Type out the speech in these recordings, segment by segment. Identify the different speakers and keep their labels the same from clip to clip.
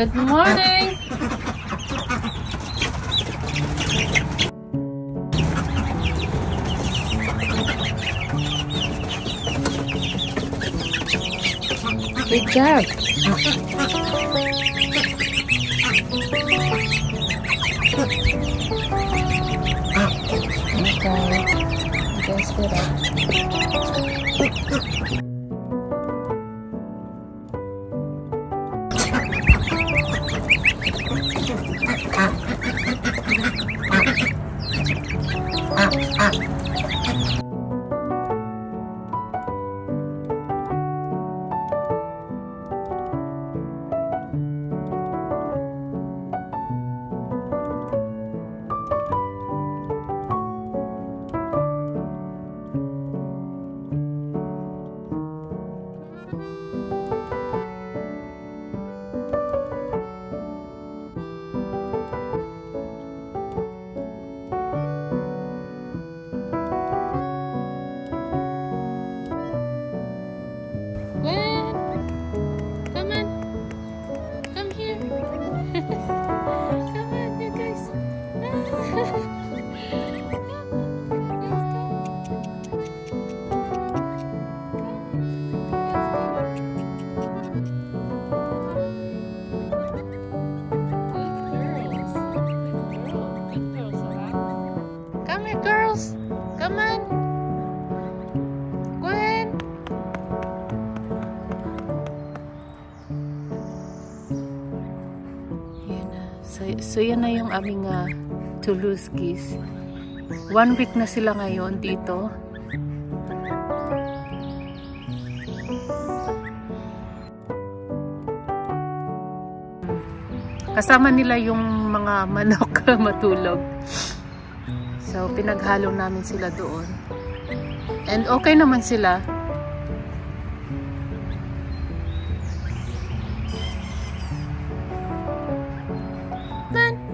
Speaker 1: Good morning! Good job! Okay. You guys get up. Come on. Gwen. Yan na. So yan na yung aming Toulouse geese. 1 week na sila ngayon dito. Kasama nila yung mga manok matulog. So, pinaghalo namin sila doon. And okay naman sila.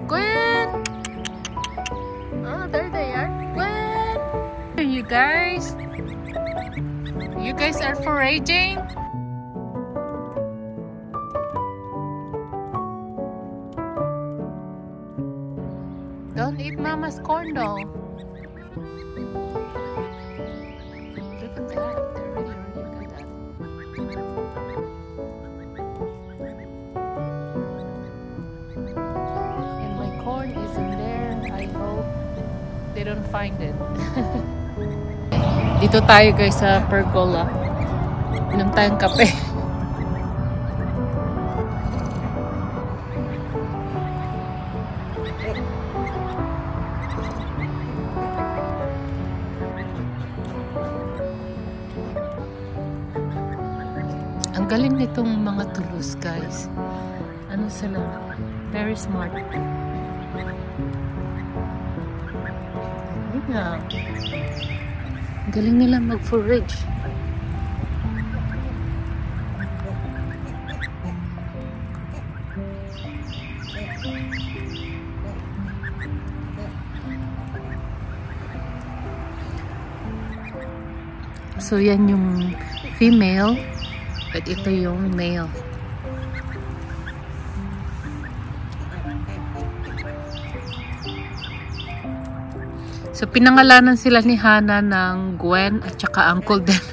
Speaker 1: Gwen! Oh, there they are. Gwen! You guys? You guys are foraging? Don't eat Mama's corn though. Look at that. They're really, really good at it. And my corn is in there. I hope they don't find it. Dito tayo guys sa pergola. Inom tayong kape. Ang galing nitong mga Toulouse guys. Ano sila? Very smart. Yeah. Ang galing nila mag-forage. So yan yung female. At ito yung male. So pinangalanan sila ni Hannah ng Gwen at saka Uncle Den.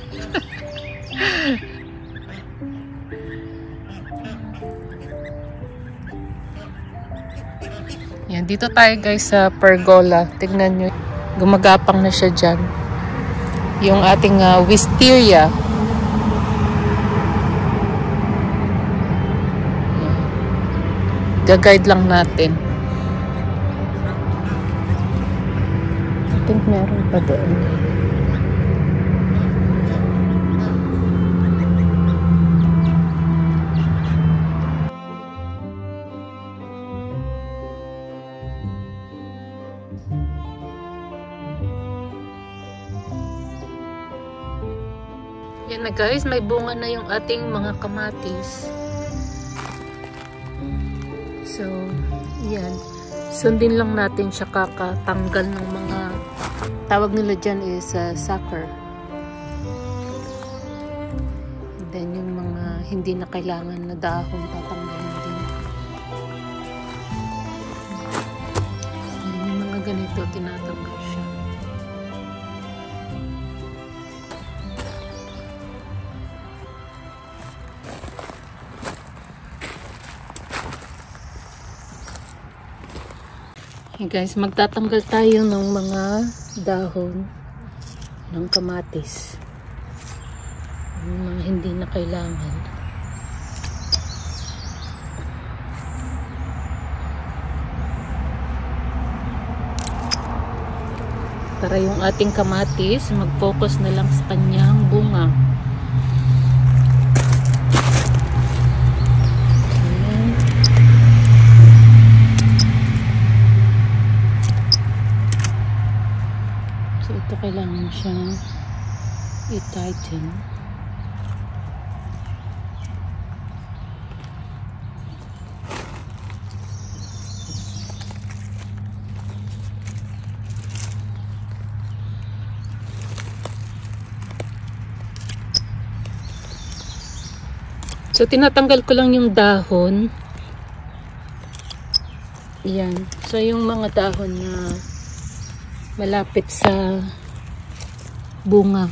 Speaker 1: Yan, dito tayo guys sa pergola. Tignan nyo. Gumagapang na siya dyan. Yung ating wisteria. Gag-guide lang natin. I think meron pa doon. Yan na guys, may bunga na yung ating mga kamatis. So, yan. Sundin lang natin siya kakatanggal ng mga tawag nila dyan is sucker. Then, yung mga hindi na kailangan na dahon tatanggalin din. ganito, tinatanggal siya. Hey guys, magtatanggal tayo ng mga dahon ng kamatis. Yung mga hindi na kailangan. Para yung ating kamatis, mag-focus na lang sa kanyang bunga. Ayan. So ito kailangan siyang i-tighten. So, tinatanggal ko lang yung dahon. Yan. So, yung mga dahon na malapit sa bunga.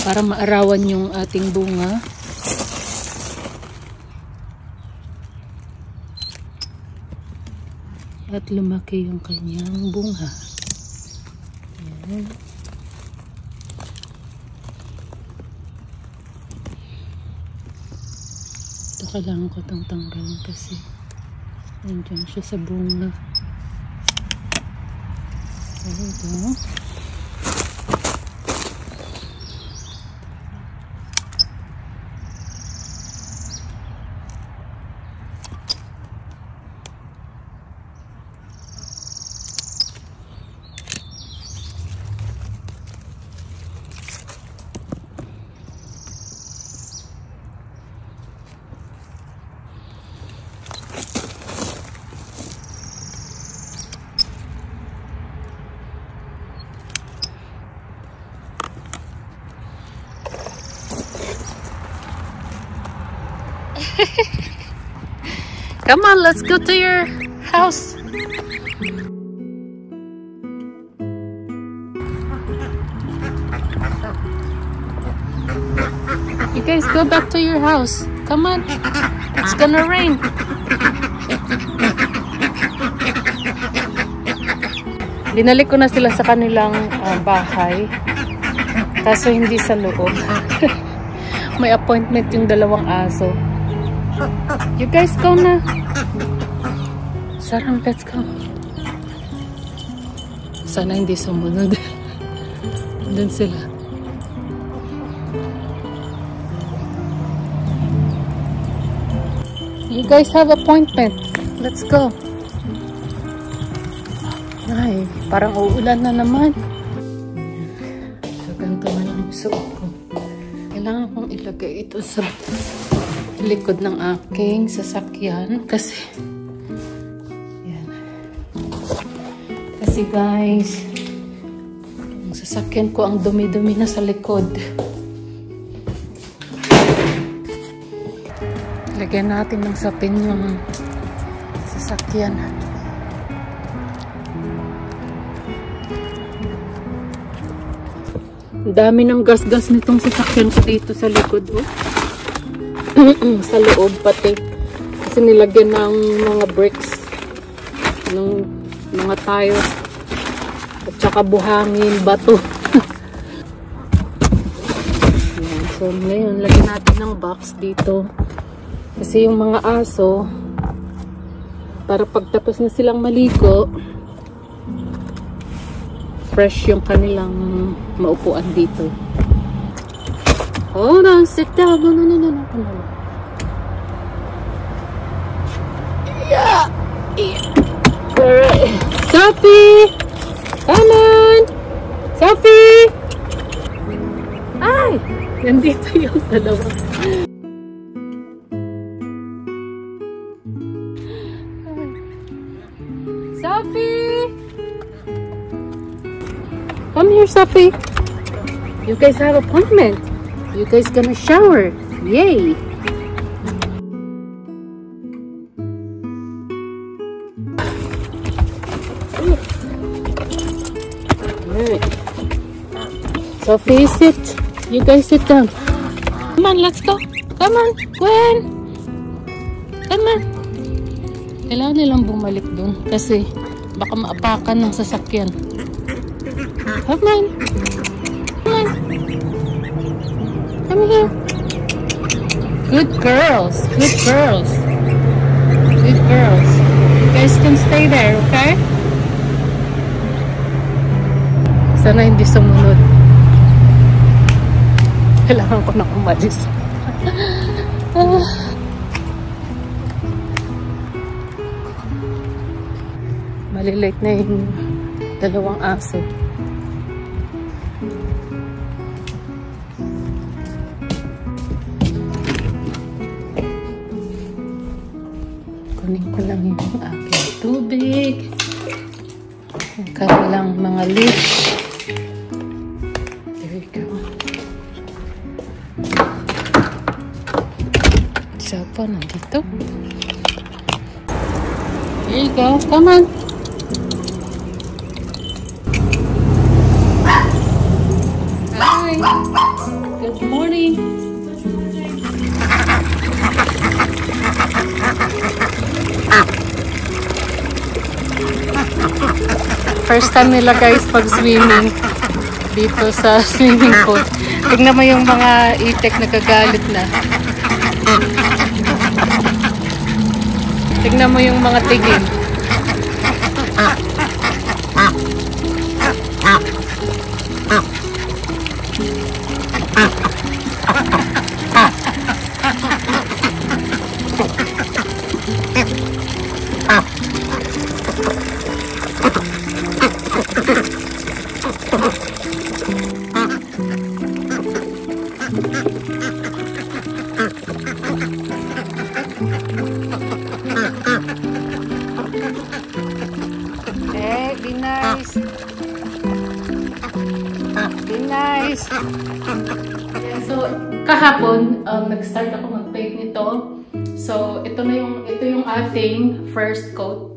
Speaker 1: Para maarawan yung ating bunga. At lumaki yung kanyang bunga. Yan. Kailangan ko itong tanggalin kasi nandiyan siya sa bunga. Ito. Come on, let's go to your house. You guys go back to your house. Come on. It's gonna rain. Dinalik ko na sila sa kanilang bahay. Kaso hindi sa loob. May appointment yung dalawang aso. You guys go na. Sarang, let's go. Sana hindi sumunod. Doon sila. You guys have appointment. Let's go. Ay, parang uulan na naman. So, ganito na lang yung suot ko. Kailangan kong ilagay ito sa likod ng aking sasakyan kasi yan. Kasi guys, ang sasakyan ko ang dumi-dumi na sa likod. Lagyan natin ng sapin yung sasakyan. Ang dami ng gas-gas nitong sasakyan ko dito sa likod, oh. Sa loob pati. Kasi nilagyan ng mga bricks, ng mga tires, at saka buhangin, bato. Yan. So ngayon, lagyan natin ng box dito. Kasi yung mga aso, para pagtapos na silang maligo, fresh yung kanilang maupuan dito. Hold on, sit down. No. Yeah. Alright. Sophie! Come on! Sophie! Ay! Nandito yung dalawa. Sophie! Come here, Sophie. You guys have appointment. You guys gonna shower. Yay! Sophie, sit. You guys sit down. Come on, let's go. Come on, Gwen. Come on. Kailangan nilang bumalik dun kasi baka maapakan ng sasakyan. Come on. Come on. Come here. Good girls. Good girls. Good girls. You guys can stay there, okay? Sana hindi sumunod. Kailangan ko na umalis. Malilate na yung dalawang aso. Kunin ko lang yung aking tubig. Yung kanilang mga leash. There we go. Siya pa nandito. There you go. Come on. Hi. Good morning. First time nila guys pag-swimming dito sa swimming pool. Tignan mo yung mga itik nagagalit na. Tignan mo yung mga tigil. Hey, be nice. Be nice. Yeah, so, kahapon, nag-start ako mag-paint nito. So, ito yung ating first coat.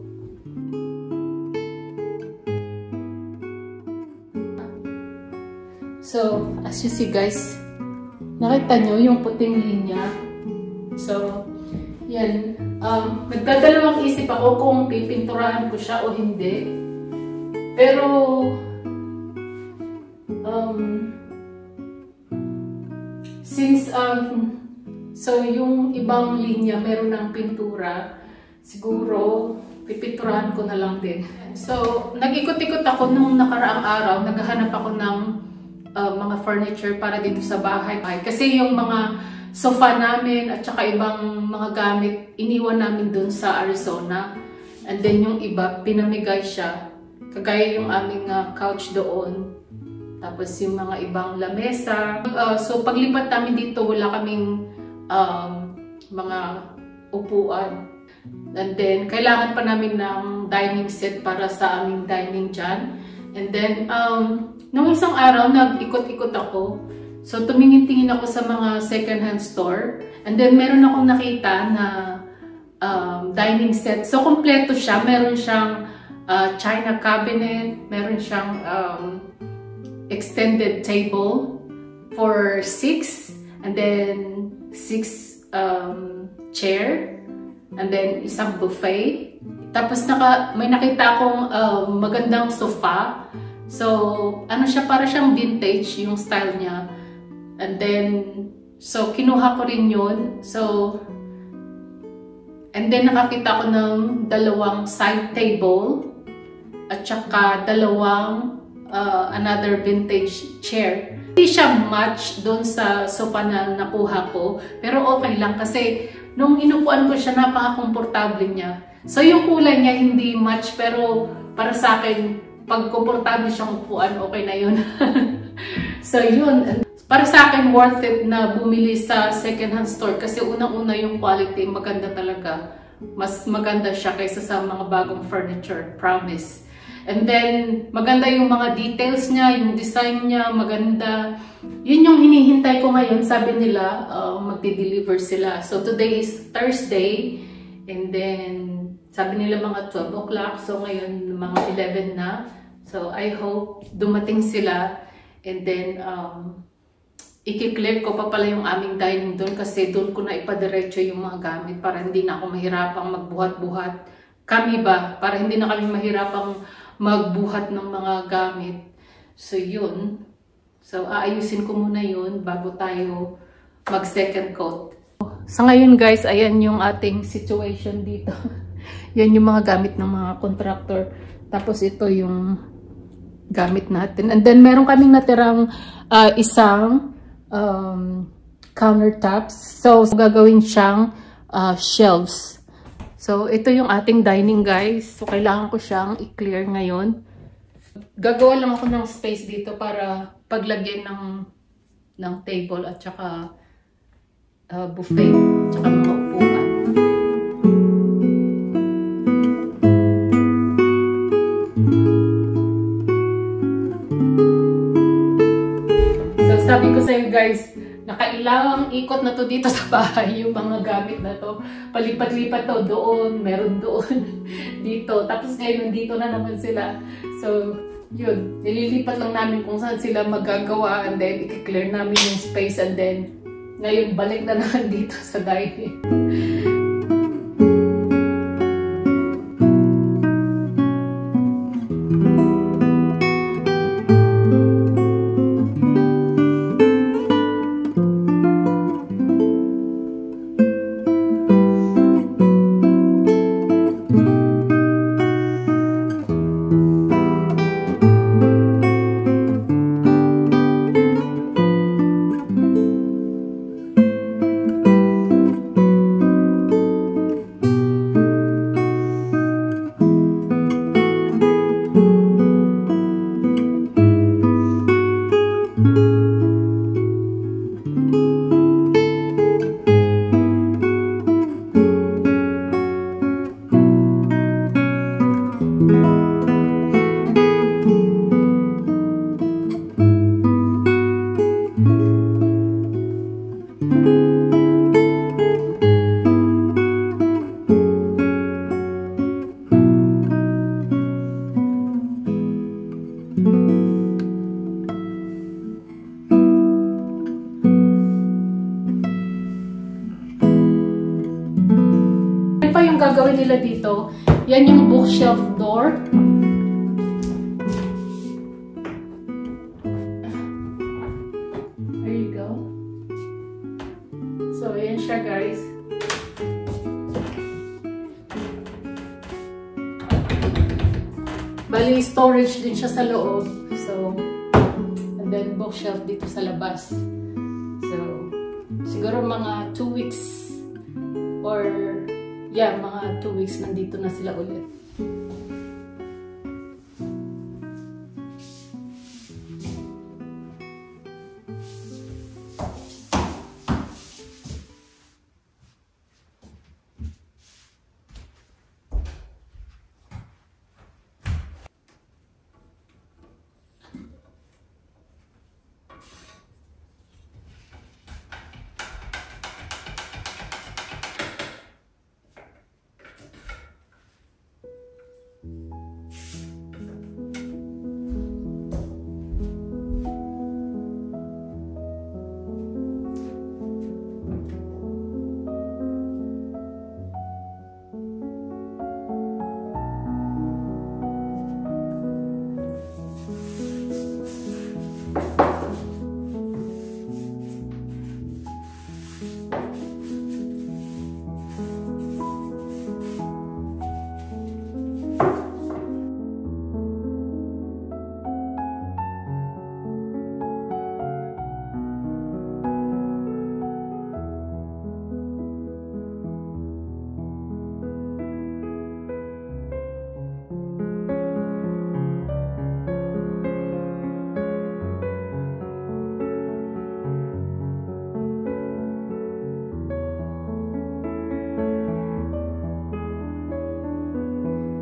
Speaker 1: So, as you see guys, nakita nyo yung puting linya. So, yan. Nagdadalawang isip ako kung pipinturahan ko siya o hindi. Pero, since, so yung ibang linya meron ng pintura, siguro, pipinturahan ko na lang din. So, nag-ikot-ikot ako nung nakaraang araw, naghahanap ako ng mga furniture para dito sa bahay. Kasi yung mga sofa namin at saka ibang mga gamit, iniwan namin dun sa Arizona. And then yung iba, pinamigay siya. Kagaya yung aming couch doon. Tapos yung mga ibang lamesa. So paglipat namin dito, wala kaming mga upuan. And then, kailangan pa namin ng dining set para sa aming dining dyan. And then, nung isang araw, nag-ikot-ikot ako. So, tumingin-tingin ako sa mga second-hand store. And then, meron akong nakita na dining set. So, kompleto siya. Meron siyang china cabinet. Meron siyang extended table for 6. And then, 6 chair. And then, isang buffet. Tapos, may nakita akong magandang sofa. So, ano siya, para siyang vintage yung style niya. And then, so, kinuha ko rin yun. So, and then nakakita ko ng dalawang side table at saka dalawang another vintage chair. Hindi siya match doon sa sofa na nakuha ko. Pero okay lang kasi nung inupuan ko siya, napaka-komportable niya. So, yung kulay niya hindi match pero para sa akin, pag komportable siyang upuan, okay na yun. So, yun. Para sa akin, worth it na bumili sa second-hand store kasi unang-una yung quality, maganda talaga. Mas maganda siya kaysa sa mga bagong furniture, promise. And then, maganda yung mga details niya, yung design niya, maganda. Yun yung hinihintay ko ngayon. Sabi nila, magdi-deliver sila. So, today is Thursday. And then, sabi nila mga 12 o'clock. So, ngayon, mga 11 na. So, I hope dumating sila. And then, i-clear ko pa pala yung aming dining doon kasi doon ko na ipadiretso yung mga gamit para hindi na ako mahirapang magbuhat-buhat. Kami ba? Para hindi na kami mahirapang magbuhat ng mga gamit. So, yun. So, aayusin ko muna yun bago tayo mag-second coat. Sa ngayon guys, ayan yung ating situation dito. Yan yung mga gamit ng mga contractor. Tapos ito yung gamit natin. And then, meron kaming natirang isang countertops. So, gagawin siyang shelves. So, ito yung ating dining guys. So, kailangan ko siyang i-clear ngayon. Gagawa lang ako ng space dito para paglagyan ng table at saka buffet, at saka mga upuan. Sabi ko sa iyo guys, nakailang ikot na to dito sa bahay, yung mga gamit na to. Palipat-lipat to doon, meron doon, dito. Tapos ngayon nandito na naman sila. So, yun. Nililipat lang namin kung saan sila magagawa and then i-clear namin yung space and then ngayon balik na naman dito sa dining. Yung gagawin nila dito, yan yung bookshelf door. There you go. So, yan siya guys. Bali, storage din siya sa loob. So, and then bookshelf dito sa labas. So, siguro mga 2 weeks or yeah, mga 2 weeks nandito na sila ulit.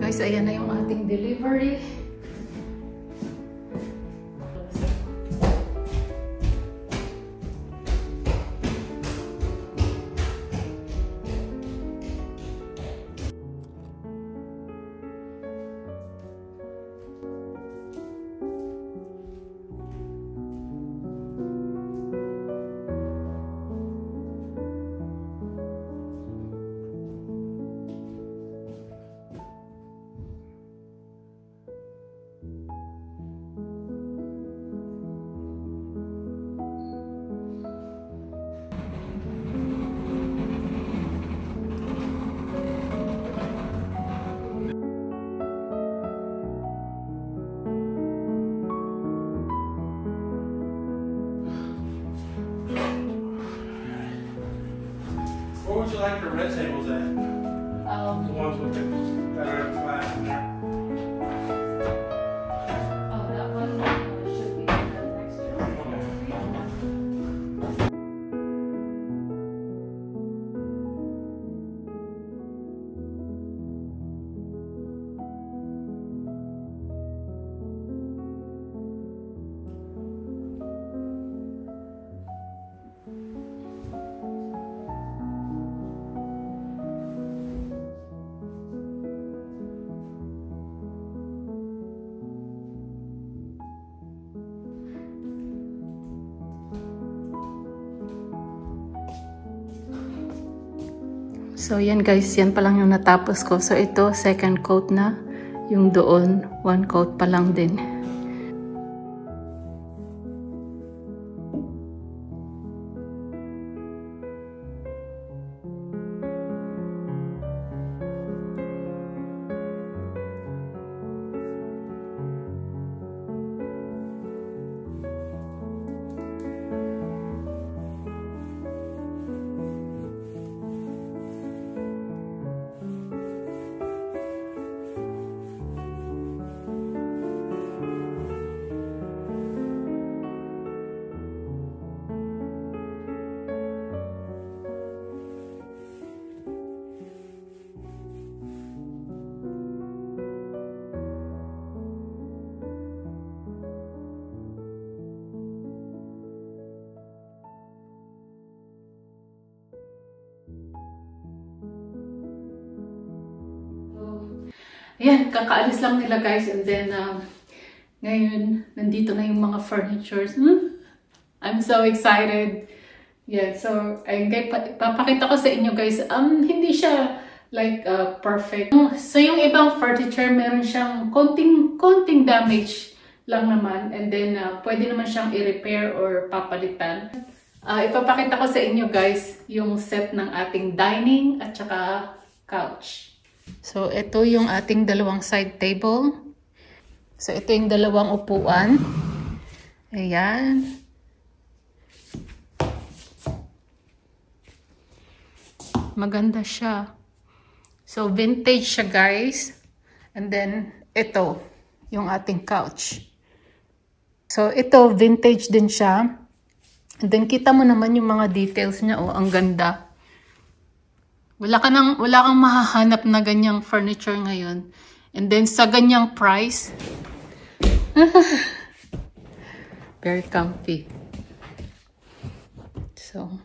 Speaker 1: Guys, ayan na yung ating delivery.
Speaker 2: you like your red tables at? The ones with the that are flat in there.
Speaker 1: Oh, that one should be next year. So, yan guys, yan pa lang yung natapos ko. So, ito, second coat na. Yung doon, one coat pa lang din. Ayan, kakaalis lang nila guys, and then ngayon, nandito na yung mga furnitures. I'm so excited. Yeah, so, ayun guys, papakita ko sa inyo guys, hindi siya like perfect. So, yung ibang furniture, meron siyang konting damage lang naman, and then pwede naman siyang i-repair or papalitan. Ipapakita ko sa inyo guys, yung set ng ating dining at saka couch. So, ito yung ating dalawang side table. So, ito yung dalawang upuan. Ayan. Maganda siya. So, vintage siya, guys. And then, ito, yung ating couch. So, ito, vintage din siya. And then, kita mo naman yung mga details niya. Oh, ang ganda. Wala kang mahahanap na ganyang furniture ngayon. And then, sa ganyang price, very comfy. So,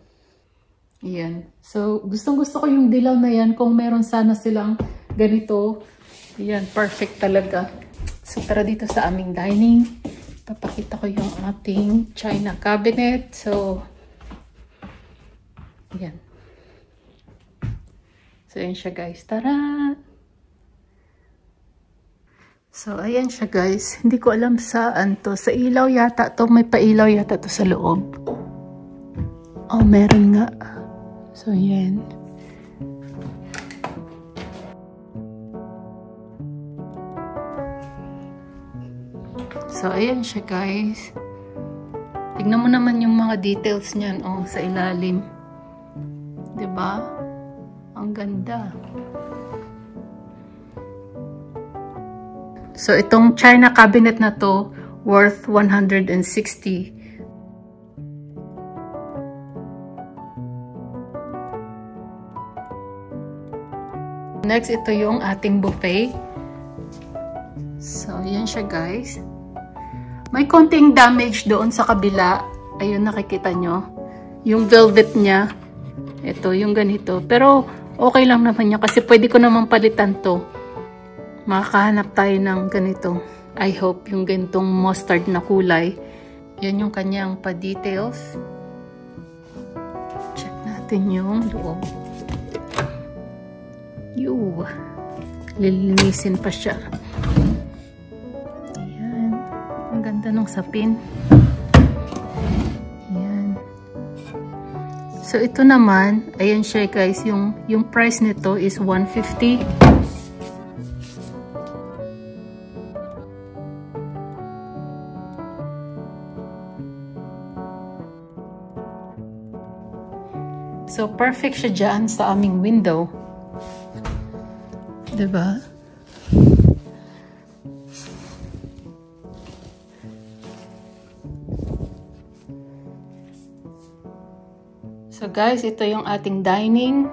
Speaker 1: yan. So, gustong-gusto ko yung dilaw na yan. Kung meron sana silang ganito, yan, perfect talaga. So, tara dito sa aming dining. Papakita ko yung ating china cabinet. So, yan. So, ayan siya guys. Tara! So, ayan siya guys. Hindi ko alam saan to. Sa ilaw yata to. May pailaw yata to sa loob. Oh, meron nga. So, ayan. So, ayan siya guys. Tignan mo naman yung mga details niyan. Oh, sa ilalim. Diba? Ang ganda. So, itong china cabinet na to, worth 160. Next, ito yung ating buffet. So, yan siya guys. May konting damage doon sa kabila. Ayun, nakikita nyo. Yung velvet niya. Ito, yung ganito. Pero, okay lang naman niya kasi pwede ko naman palitan to. Makakahanap tayo ng ganito. I hope yung ganitong mustard na kulay. Yan yung kanyang pa-details. Check natin yung loob. Yoo. Lilinisin pa siya. Ayan. Ang ganda ng sapin. Ayan. So, ito naman, ayan siya guys, yung price nito is 150. So, So, perfect siya dyan sa aming window. Diba? So guys, ito yung ating dining.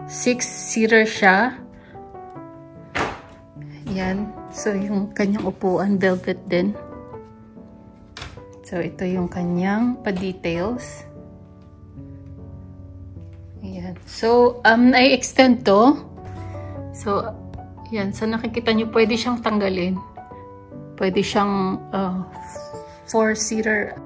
Speaker 1: Six-seater siya. Yan. So yung kanyang upuan, velvet din. So ito yung kanyang pa-details. Ayan. So, na-extend to. So, yan. So nakikita nyo, pwede siyang tanggalin. Pwede siyang 4-seater.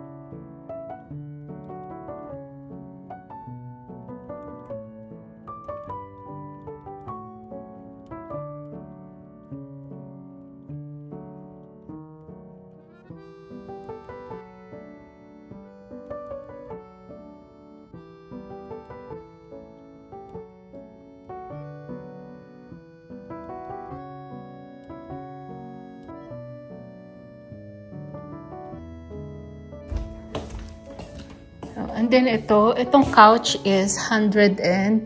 Speaker 1: And then itong couch is $160.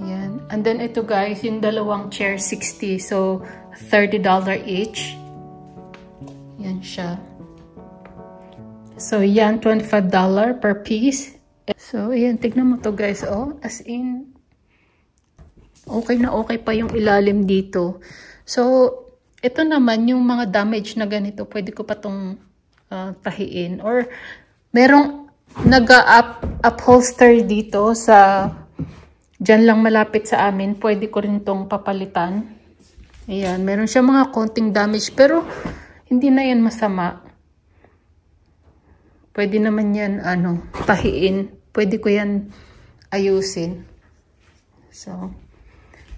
Speaker 1: Yan. And then ito guys, yung dalawang chair, $60. So, $30 each. Yan siya. So, yan, $25 per piece. So, ayan, tignan mo to guys, oh. As in, okay na okay pa yung ilalim dito. So, ito naman, yung mga damage na ganito, pwede ko pa tong tahiin. Or, merong nag-upholster dito sa, dyan lang malapit sa amin. Pwede ko rin tong papalitan. Ayan, meron siya mga konting damage, pero hindi na yan masama. Pwede naman yan, tahiin. Pwede ko yan ayusin. So,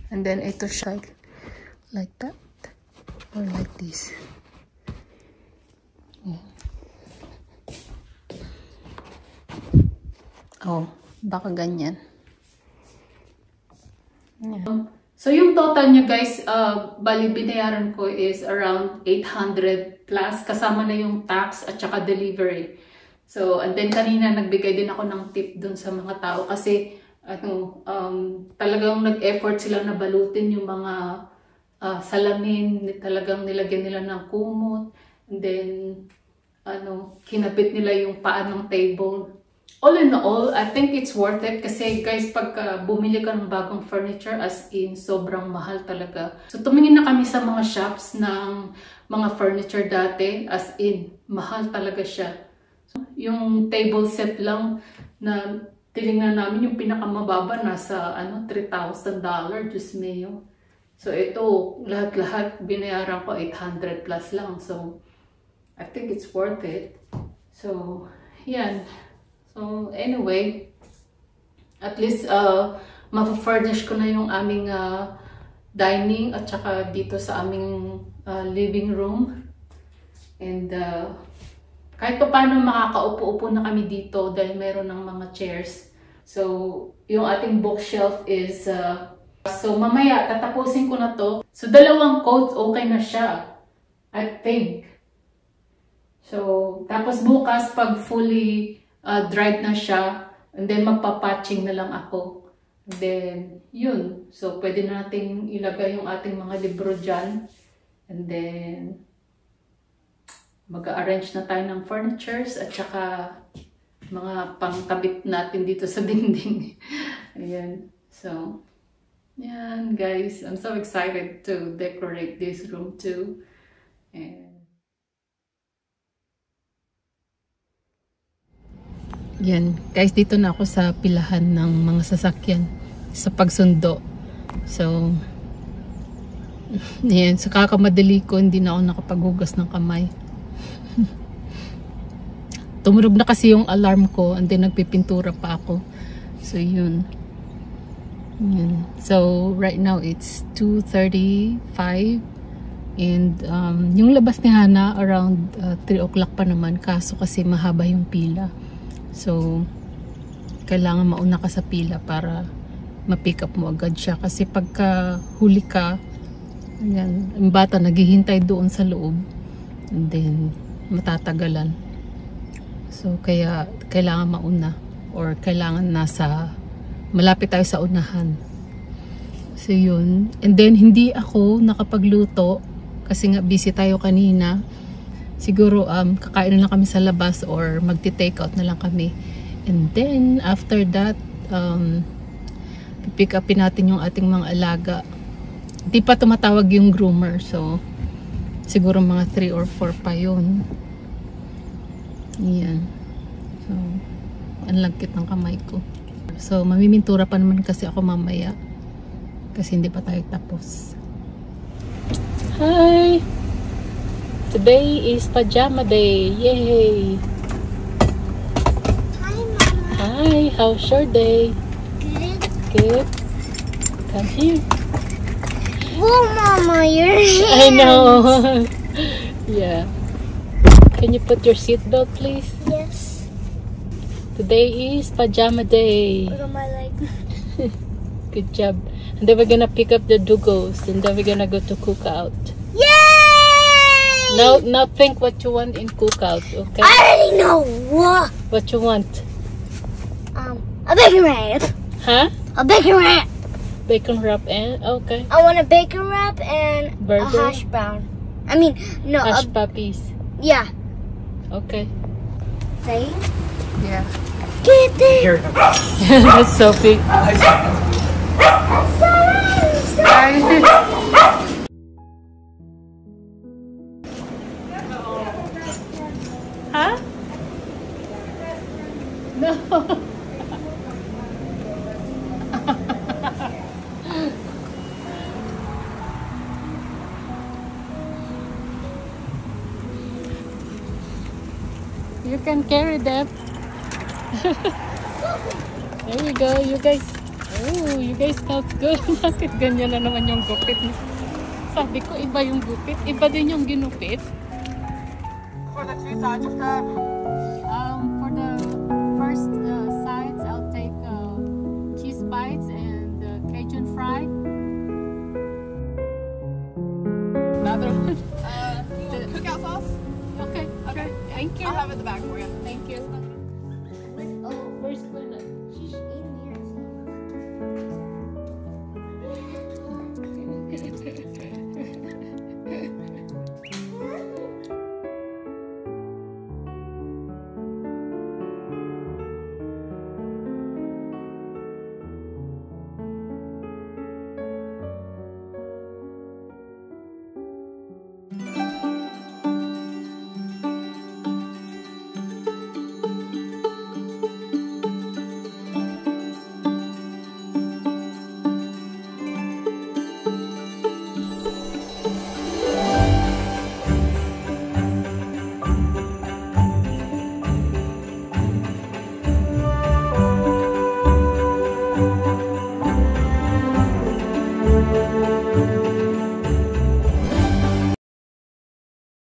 Speaker 1: and then ito siya like that. Or like this. Yeah. Oh, baka ganyan. Yeah. So, yung total niya guys, bali binayaran ko is around 800 plus. Kasama na yung tax at saka delivery. So, and then kanina nagbigay din ako ng tip dun sa mga tao kasi talagang nag-effort sila na balutin yung mga salamin, talagang nilagyan nila ng kumot, and then kinabit nila yung paa ng table. All in all, I think it's worth it kasi guys, pag bumili ka ng bagong furniture, as in, sobrang mahal talaga. So, tumingin na kami sa mga shops ng mga furniture dati, as in, mahal talaga siya. Yung table set lang na tinignan namin, yung pinakamababa nasa $3,000, Diyos mio. So ito, lahat-lahat binayaran ko 800 plus lang. So I think it's worth it. So yan. So anyway, at least ma-furnish ko na yung aming dining at saka dito sa aming living room. And kahit pa paano makakaupo-upo na kami dito dahil meron ng mga chairs. So, yung ating bookshelf is, so mamaya tatapusin ko na to. So, 2 coats okay na siya, I think. So, tapos bukas pag fully dried na siya, and then magpapatching na lang ako. And then, yun. So, pwede na natin ilagay yung ating mga libro dyan. And then, mag-arrange na tayo ng furnitures at saka mga pangkabit natin dito sa dingding. Ayan. So, yan guys. I'm so excited to decorate this room too. And yan. Guys, dito na ako sa pilahan ng mga sasakyan sa pagsundo. So, yan. Sa kakamadali ko, hindi na ako nakapaghugas ng kamay. Tumunog na kasi yung alarm ko and then nagpipintura pa ako. So yun. So right now it's 2:35 and yung labas ni Hana around 3 o'clock pa naman, kaso kasi mahaba yung pila. So, kailangan mauna ka sa pila para ma-pick up mo agad siya. Kasi pagka huli ka, ayan, ang bata naghihintay doon sa loob. And then, matatagalan. So, kaya kailangan mauna. Or kailangan malapit tayo sa unahan. So, yun. And then, hindi ako nakapagluto. Kasi nga, busy tayo kanina. Siguro, kakain na lang kami sa labas or magti-take out na lang kami. And then, after that, pick upin natin yung ating mga alaga. Hindi pa tumatawag yung groomer. So, siguro mga 3 or 4 pa yun. Yan. So, ang lagkit ng kamay ko. So, mamimintura pa naman kasi ako mamaya. Kasi hindi pa tayo tapos. Hi! Today is pajama day. Yay!
Speaker 3: Hi, Mama.
Speaker 1: Hi! How's your day?
Speaker 3: Good.
Speaker 1: Good. Come here.
Speaker 3: Whoa, Mama, your hands.
Speaker 1: I know. Yeah. Can you put your seatbelt, please?
Speaker 3: Yes.
Speaker 1: Today is pajama day.
Speaker 3: Look at my leg.
Speaker 1: Good job. And then we're gonna pick up the dugos, and then we're gonna go to cookout.
Speaker 3: Yay!
Speaker 1: Now think what you want in cookout, okay?
Speaker 3: I already know. What?
Speaker 1: What you want?
Speaker 3: A bacon wrap.
Speaker 1: Huh?
Speaker 3: A bacon wrap.
Speaker 1: Bacon wrap and okay.
Speaker 3: I want a bacon wrap and
Speaker 1: Burger?
Speaker 3: a hash brown. I mean, no.
Speaker 1: Hush puppies.
Speaker 3: Yeah.
Speaker 1: Okay.
Speaker 3: Say.
Speaker 1: Yeah.
Speaker 3: Get it.
Speaker 2: Here.
Speaker 1: That's Sophie. Huh? No. You can carry them. There you go, you guys. Oh, you guys felt good. Bakit ganyan na naman yung gupit niya? Sabi ko, iba yung gupit. Iba din yung ginupit.
Speaker 2: For the 2 sides of crab.
Speaker 1: For the first sides, I'll take cheese bites and Cajun fry. Another one.
Speaker 4: Cookout sauce?
Speaker 1: Okay, sure. Thank you.
Speaker 4: I'll have it in the back for you.
Speaker 1: Thank you.